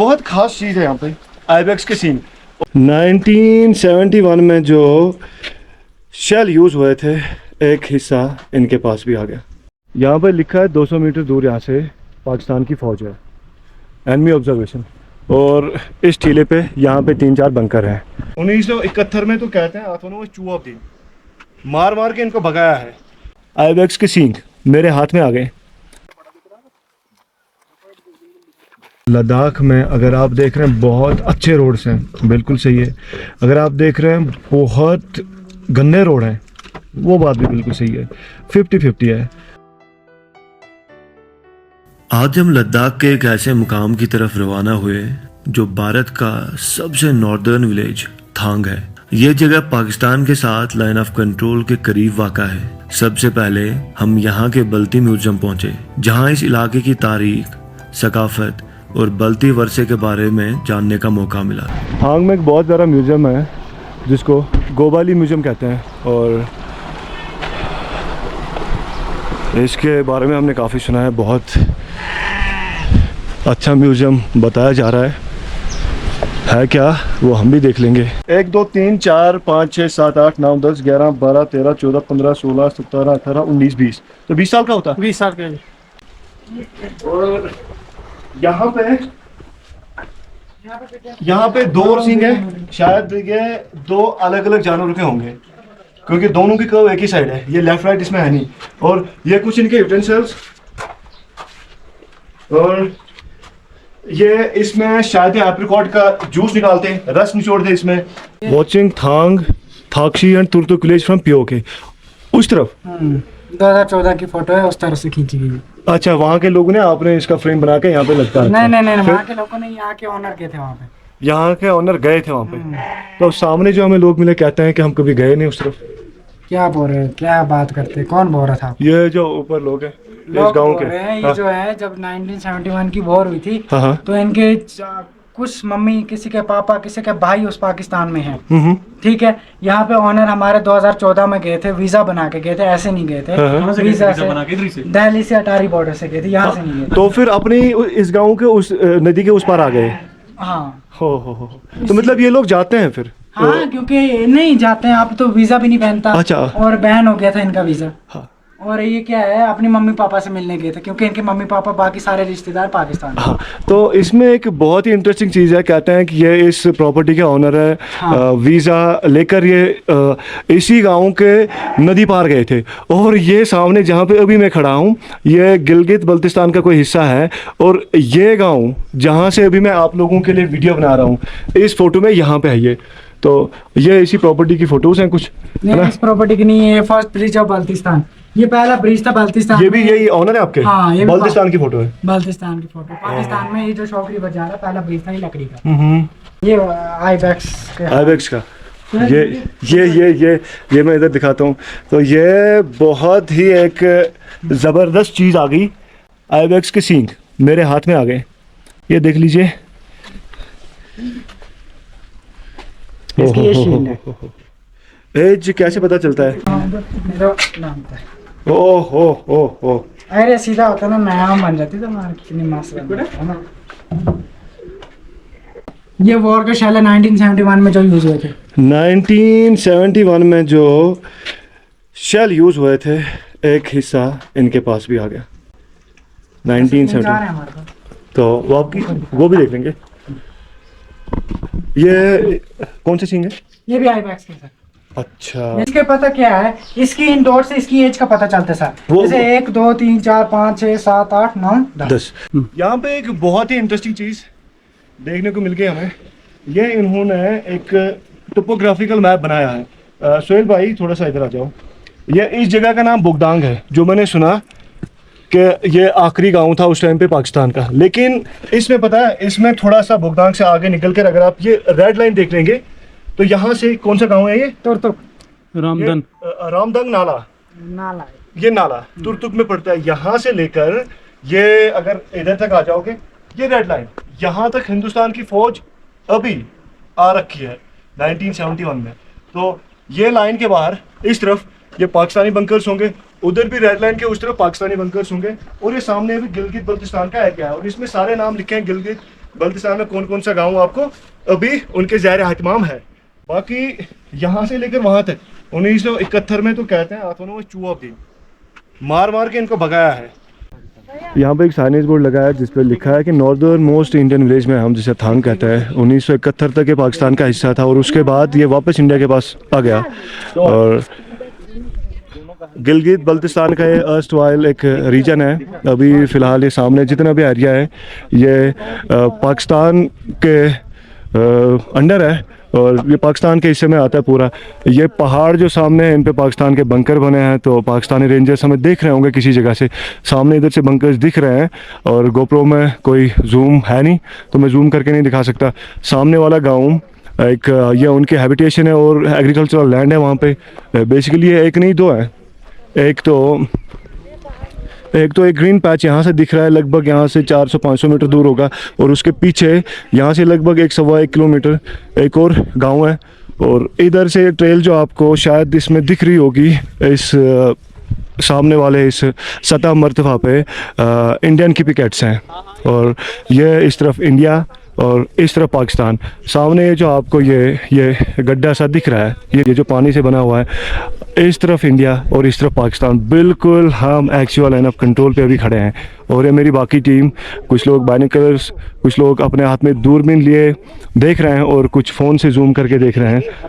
बहुत ख़ास चीज़ है यहाँ पे आइबेक्स के सीन। 1971 में जो शेल यूज़ हुए थे एक हिस्सा इनके पास भी आ गया। यहाँ पर लिखा है 200 मीटर दूर यहाँ से पाकिस्तान की फ़ौज है, एनमी ऑब्जर्वेशन। और इस टीले पे यहाँ पे 3-4 बंकर हैं। 1971 में तो कहते हैं आथोनों चूहा दिन मार मार के इनको भगाया है। आइबेक्स के सींग मेरे हाथ में आ गए। लद्दाख में अगर आप देख रहे हैं बहुत अच्छे रोड्स हैं, बिल्कुल सही है। अगर आप देख रहे हैं बहुत गंदे रोड हैं, वो बात भी बिल्कुल सही है। 50-50 है। आज हम लद्दाख के एक ऐसे मुकाम की तरफ रवाना हुए जो भारत का सबसे नॉर्दर्न विलेज थांग है। ये जगह पाकिस्तान के साथ लाइन ऑफ कंट्रोल के करीब वाक़ा है। सबसे पहले हम यहाँ के बल्ती म्यूजियम पहुँचे, जहाँ इस इलाके की तारीख, सकाफत और बल्ती वर्षे के बारे में जानने का मौका मिला। थांग में एक बहुत बड़ा म्यूजियम है जिसको गोबाली म्यूजियम कहते हैं, और इसके बारे में हमने काफ़ी सुना है। बहुत अच्छा म्यूजियम बताया जा रहा है क्या वो हम भी देख लेंगे। 1 2 3 4 5 6 7 8 9 10 11 12 13 14 15 16 17 18 19 20, तो 20 साल का होता है। 20 साल का। और यहाँ पे 2 और सिंह है। शायद ये 2 अलग अलग जानवरों के होंगे क्योंकि दोनों की कर्व एक ही साइड है। ये लेफ्ट राइट इसमें है नहीं। और ये कुछ इनके यूटेंसिल्स, और ये इसमें शायद एप्रिकॉट का जूस निकालते हैं, रस निचोड़ते इसमें। Watching Thang Tyakshi and Turtuk village from PoK. उस तरफ 2014 की फोटो है, उस तरह से खींची गई। अच्छा, वहाँ के लोगों ने आपने इसका फ्रेम बना के यहाँ पे लगता है? नहीं, वहाँ के लोगों ने, यहाँ के ऑनर गए थे वहाँ पे। यहाँ के ऑनर गए थे वहाँ पे। तो सामने जो हमें लोग मिले कहते हैं कि हम कभी गए नहीं उस तरफ। क्या बोल रहे हैं, क्या बात करते हैं, कौन बोल रहा था? ये जो ऊपर लोग हैं इस गांव के, ये जो है जब 1971 की वॉर हुई थी, हाँ। तो इनके कुछ मम्मी, किसी के पापा, किसी के भाई उस पाकिस्तान में हैं। ठीक है, यहाँ पे ऑनर हमारे 2014 में गए थे, वीजा बना के गए थे, ऐसे नहीं गए थे। वीजा से दिल्ली से अटारी बॉर्डर से गए थे, यहाँ से नहीं गए। तो फिर अपनी इस गांव के उस नदी के उस पार आ गए। हाँ हो। तो मतलब ये लोग जाते हैं फिर? हाँ, क्योंकि नहीं जाते हैं, अब तो वीजा भी नहीं पहनता। अच्छा। और बैन हो गया था इनका वीजा। हाँ। और ये क्या है, अपनी मम्मी पापा से मिलने गए थे क्योंकि इनके मम्मी पापा बाकी सारे रिश्तेदार पाकिस्तान। हाँ, तो इसमें एक बहुत ही इंटरेस्टिंग चीज़ है। कहते हैं कि ये इस प्रॉपर्टी के ऑनर है। हाँ। वीज़ा लेकर ये इसी गांव के नदी पार गए थे। और ये सामने जहाँ पे अभी मैं खड़ा हूँ, ये गिलगित बल्तिस्तान का कोई हिस्सा है। और ये गाँव जहाँ से अभी मैं आप लोगों के लिए वीडियो बना रहा हूँ, इस फोटो में यहाँ पे है ये। तो ये इसी प्रॉपर्टी की फोटोज हैं कुछ? नहीं, इस प्रॉपर्टी की नहीं है। ये फर्स्ट ब्रिज ऑफ बल्तिस्तान, ये पहला ब्रिज था बल्तिस्तान। ये भी यही ऑनर है आपके? हाँ, ये बल्तिस्तान की फोटो है। बल्तिस्तान की फोटो। पाकिस्तान में ये जो शौकरी बजा रहा है, पहला ब्रिज था ये लकड़ी का। ये आइबेक्स का ये मैं इधर दिखाता हूँ। तो ये बहुत ही एक ज़बरदस्त चीज़ आ गई। आइबेक्स के सींग मेरे हाथ में आ गए, ये देख लीजिए। एज कैसे पता चलता है? ओहो अरे सीधा होता ना, नया बन जाती तो कितनी मस्त है ना। ये वॉर के शेल 1971 में जो यूज हुए थे। 1971 में जो शेल यूज हुए थे एक हिस्सा इनके पास भी आ गया। 1971। तो वो भी देख लेंगे। ये कौन से सिंग है? ये भी आइबेक्स के सर। अच्छा, इसके पता क्या है, इसकी इन डॉट से इसकी एज का पता चलता है सर। जैसे 1 2 3 4 5 6 7 8 9 10। यहाँ पे एक बहुत ही इंटरेस्टिंग चीज देखने को मिल गई हमें। ये इन्होंने एक टोपोग्राफिकल मैप बनाया है। सोहेल भाई थोड़ा सा इधर आ जाओ। ये इस जगह का नाम बुगदांग है, जो मैंने सुना कि ये आखिरी गांव था उस टाइम पे पाकिस्तान का। लेकिन इसमें पता है, इसमें थोड़ा सा बुगदांग से आगे निकल कर अगर आप ये रेड लाइन देख लेंगे तो यहाँ से कौन सा गांव है ये? तुर्तुक। रामदंग नाला। ये नाला तुर्तुक में पड़ता है। यहाँ से लेकर ये अगर इधर तक आ जाओगे, ये रेड लाइन, यहाँ तक हिंदुस्तान की फौज अभी आ रखी है 1971 में। तो ये लाइन के बाहर इस तरफ ये पाकिस्तानी बंकर्स होंगे, उधर भी रेड लाइन के उस तरफ पाकिस्तानी बंकर्स होंगे, और ये सामने भी गिलगित बल्तिस्तान का एरिया है। और इसमें सारे नाम लिखे हैं गिलगित बल्तिस्तान में कौन कौन सा गांव आपको अभी उनके ज़ाहिर एहतमाम है। बाकी यहाँ से लेकर वहाँ तक 1971 में तो कहते हैं आथोनों में चूहा भी मार मार के इनको भगाया है। यहाँ पे एक साइनेज बोर्ड लगा है जिस पे लिखा है कि नॉर्दर्न मोस्ट इंडियन विलेज में हम जिसे थांग कहते हैं 1971 तक ये पाकिस्तान का हिस्सा था और उसके बाद ये वापस इंडिया के पास आ गया। और गिलगित बल्तिस्तान का ये अर्स्टवाइल एक रीजन है। अभी फ़िलहाल ये सामने जितना भी एरिया है ये पाकिस्तान के अंडर है और ये पाकिस्तान के हिस्से में आता है पूरा। ये पहाड़ जो सामने हैं इन पे पाकिस्तान के बंकर बने हैं, तो पाकिस्तानी रेंजर्स हमें देख रहे होंगे किसी जगह से। सामने इधर से बंकर्स दिख रहे हैं और गोप्रो में कोई जूम है नहीं तो मैं जूम करके नहीं दिखा सकता। सामने वाला गाँव एक ये उनके हैबिटेशन है और एग्रीकल्चरल लैंड है वहाँ पे। बेसिकली ये एक नहीं दो है, एक तो एक ग्रीन पैच यहाँ से दिख रहा है, लगभग यहाँ से 400-500 मीटर दूर होगा और उसके पीछे यहाँ से लगभग 1-1.25 किलोमीटर एक और गांव है। और इधर से ट्रेल जो आपको शायद इसमें दिख रही होगी इस सामने वाले इस सतह मर्तबा पे इंडियन की पिकेट्स हैं और ये इस तरफ इंडिया और इस तरफ पाकिस्तान। सामने जो आपको ये गड्ढा सा दिख रहा है, ये जो पानी से बना हुआ है, इस तरफ इंडिया और इस तरफ पाकिस्तान। बिल्कुल हम एक्चुअल लाइन ऑफ कंट्रोल पे अभी खड़े हैं और ये मेरी बाकी टीम, कुछ लोग बाइनोकुलर्स, कुछ लोग अपने हाथ में दूरबीन लिए देख रहे हैं और कुछ फ़ोन से जूम करके देख रहे हैं।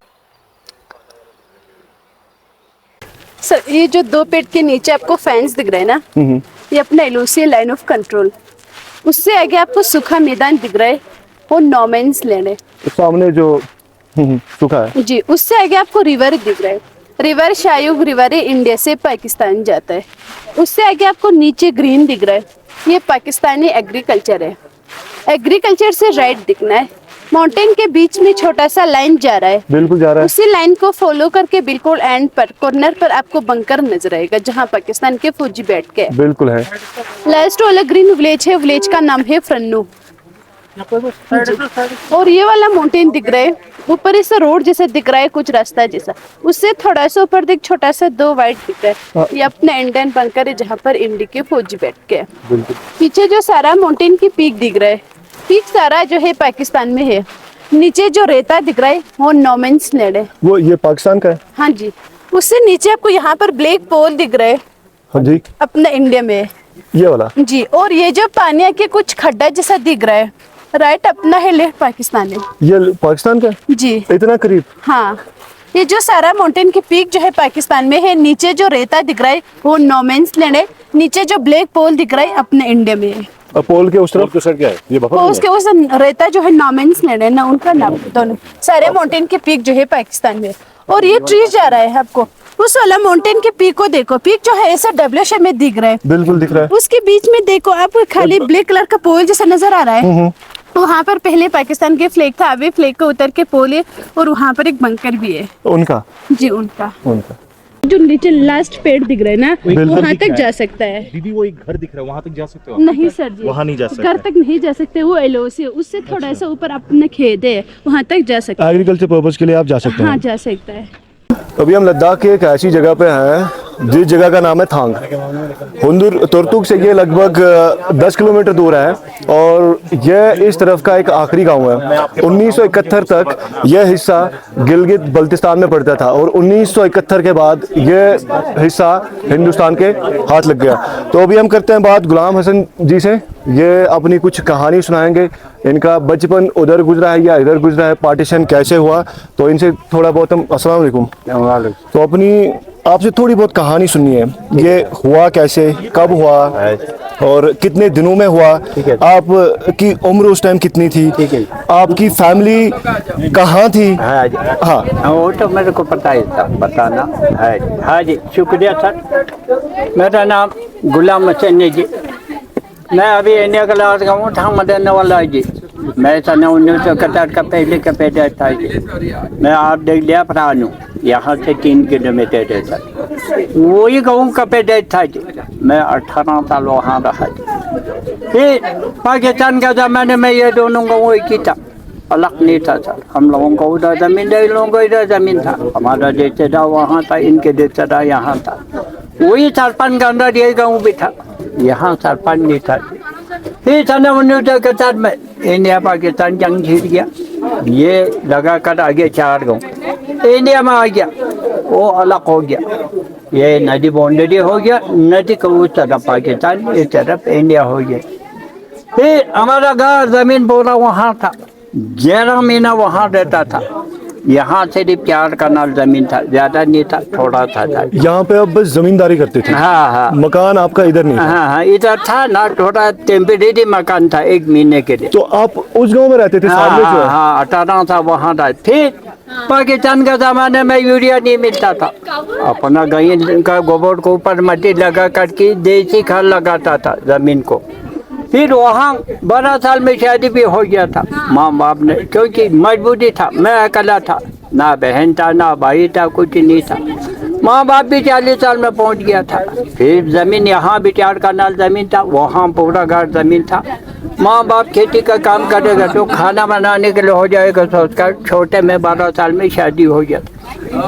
सर ये जो 2 पेड़ के नीचे आपको फैंस दिख रहे हैं ना, ये अपना एलओसी लाइन ऑफ कंट्रोल। उससे आगे आपको सूखा मैदान दिख रहा है, वो नो मैंस लैंड है। सामने जो सूखा है जी, उससे आगे आपको रिवर दिख रहा है। रिवर शायुग रिवर है, इंडिया से पाकिस्तान जाता है। उससे आगे आपको नीचे ग्रीन दिख रहा है, ये पाकिस्तानी एग्रीकल्चर है। एग्रीकल्चर से राइट दिखना है, माउंटेन के बीच में छोटा सा लाइन जा रहा है, बिल्कुल जा रहा है। उसी लाइन को फॉलो करके बिल्कुल एंड पर कॉर्नर पर आपको बंकर नजर आएगा जहां पाकिस्तान के फौजी बैठ के। बिल्कुल है। लास्ट वाला ग्रीन विलेज है, विलेज का नाम है फ्रन्नू। और ये वाला माउंटेन दिख रहा है, ऊपर इस रोड जैसा दिख रहा है, कुछ रास्ता जैसा। उससे थोड़ा सा ऊपर देख छोटा सा 2 वाइट दिख रहा है, ये अपना इंडियन बंकर है जहाँ पर इंडिया के फौजी बैठ के है। पीछे जो सारा माउंटेन की पीक दिख रहा है, पीक सारा जो है पाकिस्तान में है। नीचे जो रेता दिख रहा है वो नो मैंस लैंड है, वो ये पाकिस्तान का है। हाँ जी। उससे नीचे आपको यहाँ पर ब्लैक पोल दिख रहा है, हाँ जी, अपना इंडिया में है ये वाला जी। और ये जो पानी के कुछ खड्डा जैसा दिख रहा है, राइट अपना है, लेफ्ट पाकिस्तान है। ये पाकिस्तान का जी, इतना करीब। हाँ, ये जो सारा माउंटेन की पीक जो है पाकिस्तान में है। नीचे जो रेता दिख रहा है वो नो मैंस लैंड है, नीचे जो ब्लैक पोल दिख रहा है अपने इंडिया में है। पोल के उस तरफ क्या है? ये बफर उसके उस रेता जो है नो मैंस लैंड है ना, उनका नाम दोनों सारे माउंटेन के पीक जो है पाकिस्तान में। और ये ट्री जा रहा है आपको, उस वाला माउंटेन के पीक को देखो, पीक जो है ऐसा डब्ल्यू शेप में दिख रहा है, बिल्कुल दिख रहा है। उसके बीच में देखो आपको खाली ब्लैक कलर का पोल जैसा नजर आ रहा है। वहाँ पर पहले पाकिस्तान के फ्लैग था, अभी फ्लैग को उतर के पोल है और वहाँ पर एक बंकर भी है उनका जी, उनका। जो नीचे लास्ट पेड़ दिख रहा है ना, वहाँ तक जा सकता है। दीदी वो एक घर दिख रहा है, वहाँ तक जा सकते हो? नहीं सर जी, वहाँ नहीं जा सकते। घर तक नहीं जा सकते, वो एलओसी है, उससे थोड़ा सा ऊपर अपना खेत है, वहाँ तक जा सकते हैं। एग्रीकल्चर पर्पस के लिए आप जा सकते हैं। हाँ, जा सकता है। अभी हम लद्दाख के एक ऐसी जगह पे हैं जिस जगह का नाम है थांग। हुंदुर तुर्तुक से ये लगभग 10 किलोमीटर दूर है और यह इस तरफ का एक आखिरी गांव है। 1971 तक यह हिस्सा गिलगित बल्तिस्तान में पड़ता था और 1971 के बाद यह हिस्सा हिंदुस्तान के हाथ लग गया। तो अभी हम करते हैं बात गुलाम हसन जी से, ये अपनी कुछ कहानी सुनाएंगे। इनका बचपन उधर गुजरा है या इधर गुजरा है, पार्टीशन कैसे हुआ, तो इनसे थोड़ा बहुत हम अस्सलाम वालेकुम। तो अपनी आपसे थोड़ी बहुत कहानी सुननी है, ये हुआ कैसे, कब हुआ और कितने दिनों में हुआ, आपकी उम्र उस टाइम कितनी थी, आपकी फैमिली कहाँ थी? हाँ, वो तो मेरे को पता ही था, बताना है। हाँ जी, शुक्रिया सर। मेरा नाम गुलाम हसन है जी। मैं अभी इंडिया का लास्ट गाँव था मदन वाला है जी। मैं सन 1971 का पहले का पैदा था जी। मैं आप देख लिया प्राण हूँ, यहाँ से 3 किलोमीटर है सर। वही गाँव का पैदा था जी। मैं 18 साल वहाँ रहा जी। फिर पाकिस्तान के ज़माने में ये दोनों गाँव एक ही था, अलग नहीं था सर। हम लोगों को उधर ज़मीन था, इन लोगों को इधर ज़मीन था। हमारा जैसे था वहाँ था, इनके जैसे था यहाँ था। वही सरपंच के अंदर ये गाँव भी था, यहाँ सरपंच नहीं था। फिर सन 1971 में इंडिया पाकिस्तान जंग जीत गया, ये लगाकर आगे 4 गाँव इंडिया में आ गया, वो अलग हो गया, ये नदी बाउंड्री हो गया, नदी को उस तरफ पाकिस्तान, इस तरफ इंडिया हो गया। फिर हमारा घर जमीन पूरा वहाँ था, 11 महीना वहाँ रहता था। यहाँ सिर्फ 4 कनाल जमीन था, ज्यादा नहीं था, थोड़ा था। यहाँ पे आप बस जमींदारी करते थे? हाँ हाँ। मकान आपका इधर नहीं था? हाँ, इधर था ना, थोड़ा टेम्परेरी मकान था 1 महीने के लिए। तो आप उस गांव में रहते थे? हाँ, 18 था वहाँ था। फिर पाकिस्तान का जमाने में यूरिया नहीं मिलता था, अपना गाय का गोबर को ऊपर मट्टी लगा करके देसी खाद लगाता था जमीन को। फिर वहाँ 12 साल में शादी भी हो गया था माँ बाप ने, क्योंकि मजबूरी था, मैं अकेला था, ना बहन था ना भाई था, कुछ नहीं था। माँ बाप भी 40 साल में पहुँच गया था। फिर जमीन यहाँ भी 4 कनाल जमीन था, वहाँ पूरा घर जमीन था। माँ बाप खेती का काम करेगा तो खाना बनाने के लिए हो जाएगा सोचकर छोटे में 12 साल में शादी हो गया।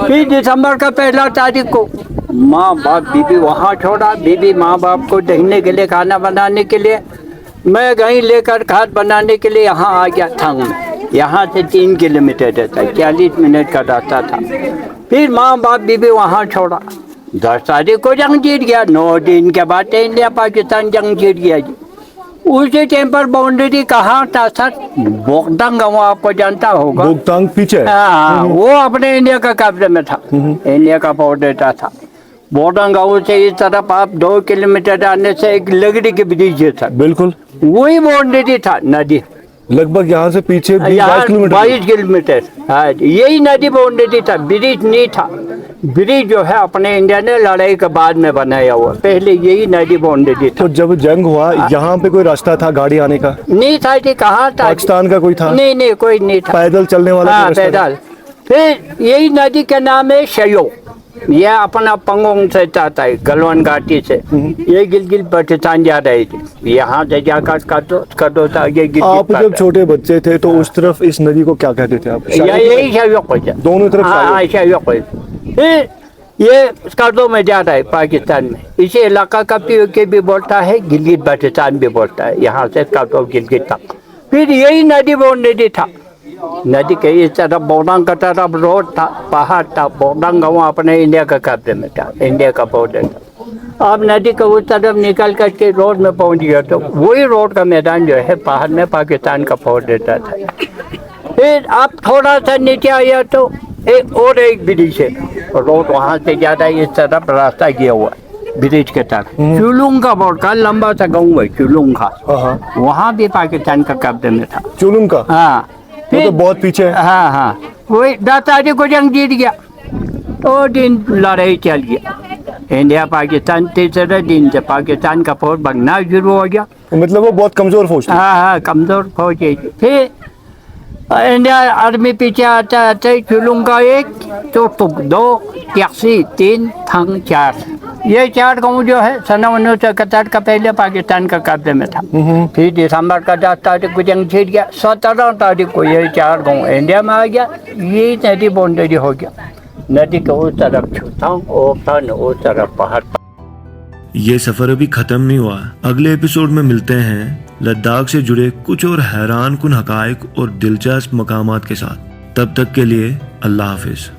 फिर दिसंबर का 1 तारीख को माँ बाप बीबी वहाँ छोड़ा, बीबी माँ बाप को देखने के लिए, खाना बनाने के लिए। मैं गई लेकर खाद बनाने के लिए यहाँ आ गया थंग में, यहाँ से 3 किलोमीटर रहता है, 40 मिनट का रास्ता था। फिर माँ बाप बीबी वहाँ छोड़ा, 10 तारीख को जंग जीत गया, 9 दिन के बाद इंडिया पाकिस्तान जंग जीत गया जी। उसी टाइम पर बाउंड्री कहाँ था सर? बोगतांग गाँव आपको जानता होगा? बोगतांग पीछे? हाँ, वो अपने इंडिया का कब्जे में था, इंडिया का बाउंड्री था। बोगतांग गाँव से इस तरफ आप 2 किलोमीटर आने से एक लगड़ी के ब्रिज है सर, बिल्कुल वही बाउंड्री था नदी। लगभग यहाँ से पीछे 22 किलोमीटर। हाँ, यही नदी बाउंड्री था, ब्रिज नहीं था। ब्रिज जो है अपने इंडिया ने लड़ाई के बाद में बनाया हुआ, पहले यही नदी बाउंड्री था। तो जब जंग हुआ यहाँ पे कोई रास्ता था गाड़ी आने का? नहीं था जी, कहाँ था? पाकिस्तान का कोई था? नहीं, कोई नहीं था। पैदल चलने वाला? हाँ, पैदल। फिर यही नदी का नाम है शयो, यह अपना पंगोंग से जाता है, गलवान घाटी से, ये गिलगित बाल्टिस्तान जा रही थी, यहाँ से जाकर कटो था ये गिलगित। आप जब छोटे बच्चे थे तो उस तरफ इस नदी को क्या कहते थे आप? यही शयो को, दोनों तरफ? हाँ, शयो को। फिर ये कर्दों में जा रहा है पाकिस्तान में, इसी इलाका का पीओके भी बोलता है, गिलगित बाल्टिस्तान भी बोलता है, यहाँ से कर्दो गिलगित तक। फिर यही नदी बाउंड्री था, नदी के इस तरफ बोगतांग का तरफ रोड था, पहाड़ था, बोगतांग गाँव अपने इंडिया का कब्जे में था, इंडिया का बॉर्डर था। अब नदी के उस तरफ निकल करके रोड में पहुंच गया तो वही रोड का मैदान जो है पहाड़ में पाकिस्तान का बॉर्डर था। फिर अब थोड़ा सा नीचे आया तो एक ब्रिज है, रोड वहाँ से ज़्यादा इस तरफ रास्ता गया हुआ ब्रिज के तरफ। चुलुंग का बोर्ड का लंबा सा गाँव है चुलुंग का, वहाँ भी पाकिस्तान का कब्जे में था। चुलुंग का? हाँ, तो बहुत पीछे है। हाँ, वही 10 तारीख को जंग जीत गया, तो दिन लड़ाई चल गया, इंडिया पाकिस्तान। तीसरे दिन से पाकिस्तान का फौज भगना शुरू हो गया। मतलब वो बहुत कमजोर फौज थी? हाँ, कमजोर फौज है। फिर इंडिया आर्मी पीछे आता आते चुलुंग का 1, चोटुक 2, ट्याक्सी 3, थंग 4, ये 4 गाँव जो है सन 1971 का पहले पाकिस्तान का कब्जे में था। फिर दिसंबर का 10 तारीख को जंग जीत गया, 17 तारीख को ये 4 गाँव इंडिया में आ गया, ये नदी बाउंड्री हो गया। नदी के उस तरफ छुतांग और उस तरफ पहाड़। ये सफर अभी खत्म नहीं हुआ, अगले एपिसोड में मिलते हैं लद्दाख से जुड़े कुछ और हैरान कुन हकायक और दिलचस्प मकामात के साथ। तब तक के लिए अल्लाह हाफिज।